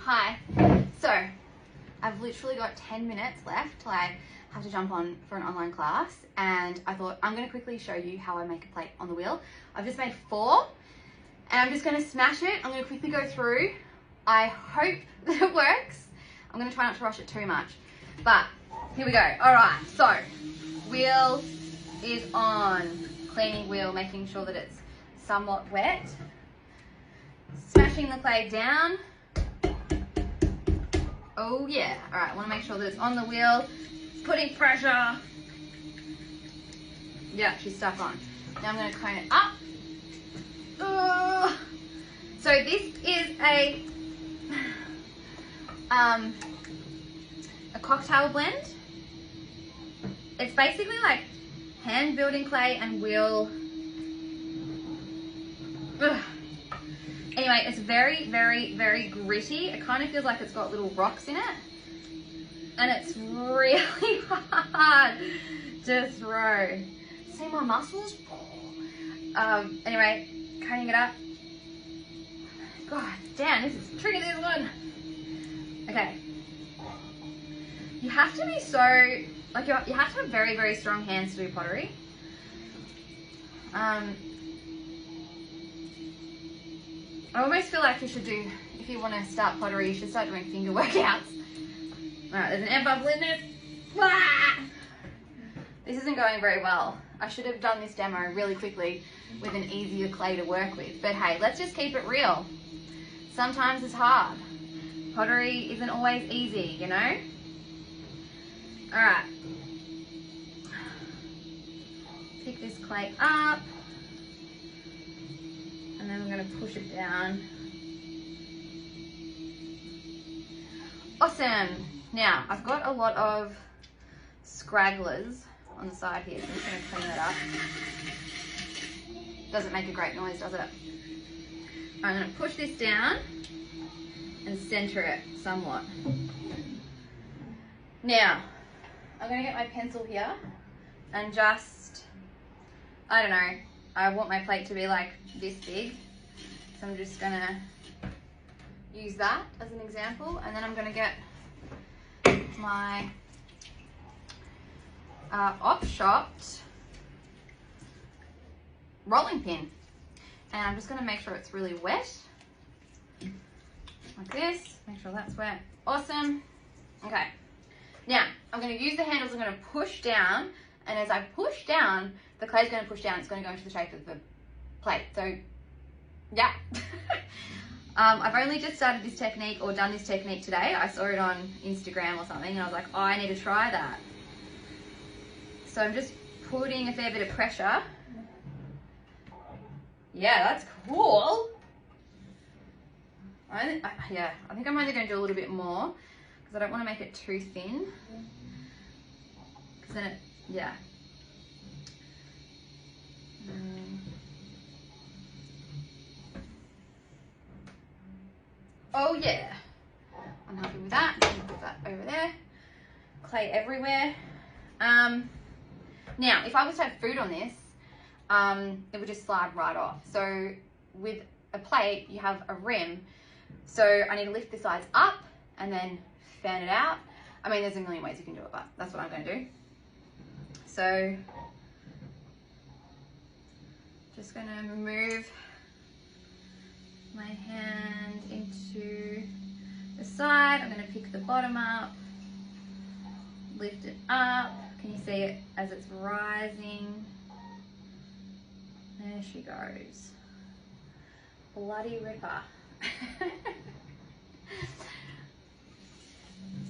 Hi. So, I've literally got 10 minutes left till I have to jump on for an online class, and I thought I'm going to quickly show you how I make a plate on the wheel. I've just made 4, and I'm just going to smash it. I'm going to quickly go through. I hope that it works. I'm going to try not to rush it too much, but here we go. All right, so wheel is on. Cleaning wheel, making sure that it's somewhat wet. Smashing the clay down. Oh yeah. All right, I want to make sure that it's on the wheel. Putting pressure. Yeah, she's stuck on. Now I'm going to cone it up. So this is a cocktail blend. It's basically like hand building clay and wheel. Ugh. Anyway, it's very, very, very gritty. It kind of feels like it's got little rocks in it. And it's really hard to throw. See my muscles? Anyway, cutting it up. God damn, this is tricky, this one. Okay. You have to be so, like, you have to have very, very strong hands to do pottery. I almost feel like you should do, if you want to start pottery, you should start doing finger workouts. Alright, there's an air bubble in it. Ah! This isn't going very well. I should have done this demo really quickly with an easier clay to work with. But hey, let's just keep it real. Sometimes it's hard. Pottery isn't always easy, you know? Alright. Pick this clay up. And then we're going to push it down. Awesome. Now, I've got a lot of scragglers on the side here, so I'm just going to clean that up. Doesn't make a great noise, does it? I'm going to push this down and center it somewhat. Now, I'm going to get my pencil here and just, I don't know, I want my plate to be like this big. So I'm just going to use that as an example, and then I'm going to get my Op-Shot rolling pin, and I'm just going to make sure it's really wet, like this. Make sure that's wet. Awesome. Okay. Now I'm going to use the handles. I'm going to push down, and as I push down, the clay's going to push down. It's going to go into the shape of the plate. So, yeah. I've only just started this technique or done this technique today. I saw it on Instagram or something, and I was like, oh, I need to try that. So I'm just putting a fair bit of pressure. Yeah, that's cool. Yeah, I think I'm only going to do a little bit more because I don't want to make it too thin. Because then it, yeah. Oh yeah, I'm happy with that. I'm gonna put that over there. Clay everywhere. Now, if I was to have food on this, it would just slide right off. So with a plate, you have a rim. So I need to lift the sides up and then fan it out. I mean, there's a million ways you can do it, but that's what I'm going to do. So just going to move my hand into the side. I'm going to pick the bottom up, lift it up. Can you see it as it's rising? There she goes. Bloody ripper.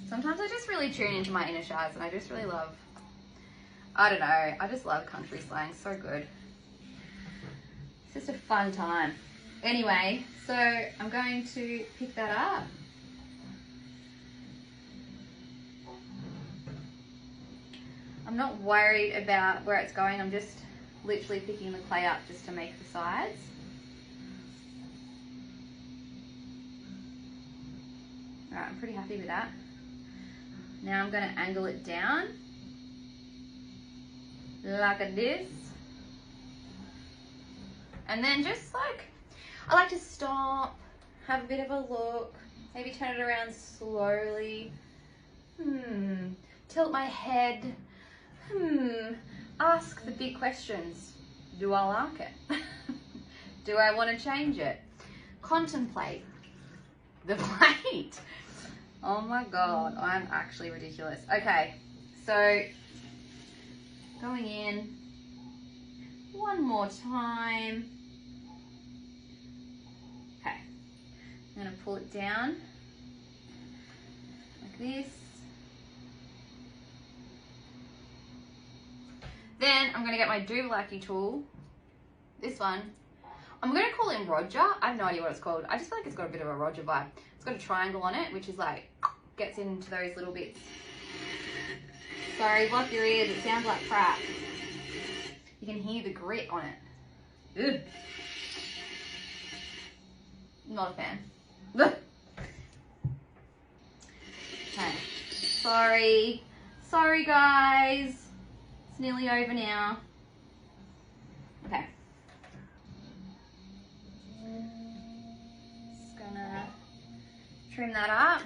Sometimes I just really tune into my inner Shaz, and I just really love, I don't know, I just love country slang. So good. It's just a fun time. Anyway, so I'm going to pick that up. I'm not worried about where it's going. I'm just literally picking the clay up just to make the sides. All right, I'm pretty happy with that. Now I'm going to angle it down like this. And then just like, I like to stop, have a bit of a look, Maybe turn it around slowly. Tilt my head. Ask the big questions. Do I like it? Do I want to change it? Contemplate the plate. Oh my God, I'm actually ridiculous. Okay, so going in one more time. Okay, I'm gonna pull it down like this. Then I'm gonna get my Duvlaki tool, this one. I'm gonna call him Roger. I have no idea what it's called. I just feel like it's got a bit of a Roger vibe. It's got a triangle on it, which is like, gets into those little bits. Sorry, block your ears, it sounds like crap. You can hear the grit on it. Ugh. Not a fan. Okay. Sorry guys. It's nearly over now. Okay. Just gonna trim that up.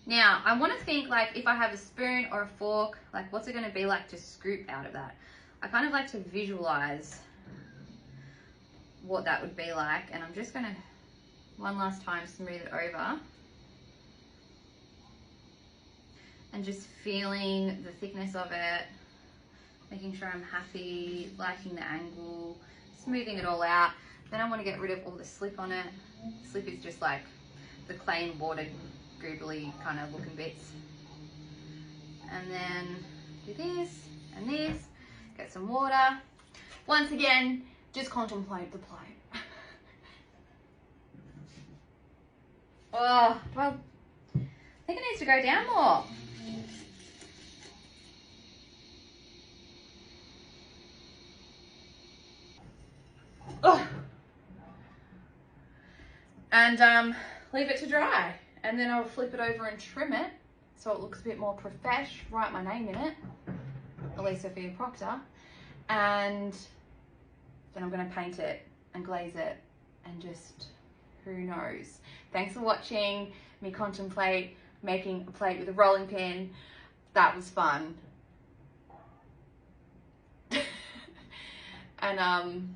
Now, I want to think like if I have a spoon or a fork, like what's it going to be like to scoop out of that? I kind of like to visualize what that would be like, and I'm just going to one last time smooth it over and just feeling the thickness of it, making sure I'm happy, liking the angle, smoothing it all out. Then I want to get rid of all the slip on it. Slip is just like the clay and water googly kind of looking bits. And then do this and this, get some water. Once again, just contemplate the plate. Oh, well, I think it needs to go down more. Oh. And leave it to dry. And then I'll flip it over and trim it so it looks a bit more profesh. Write my name in it, Elise Sophia Proctor. And then I'm going to paint it and glaze it and just, who knows. Thanks for watching me contemplate making a plate with a rolling pin. That was fun. And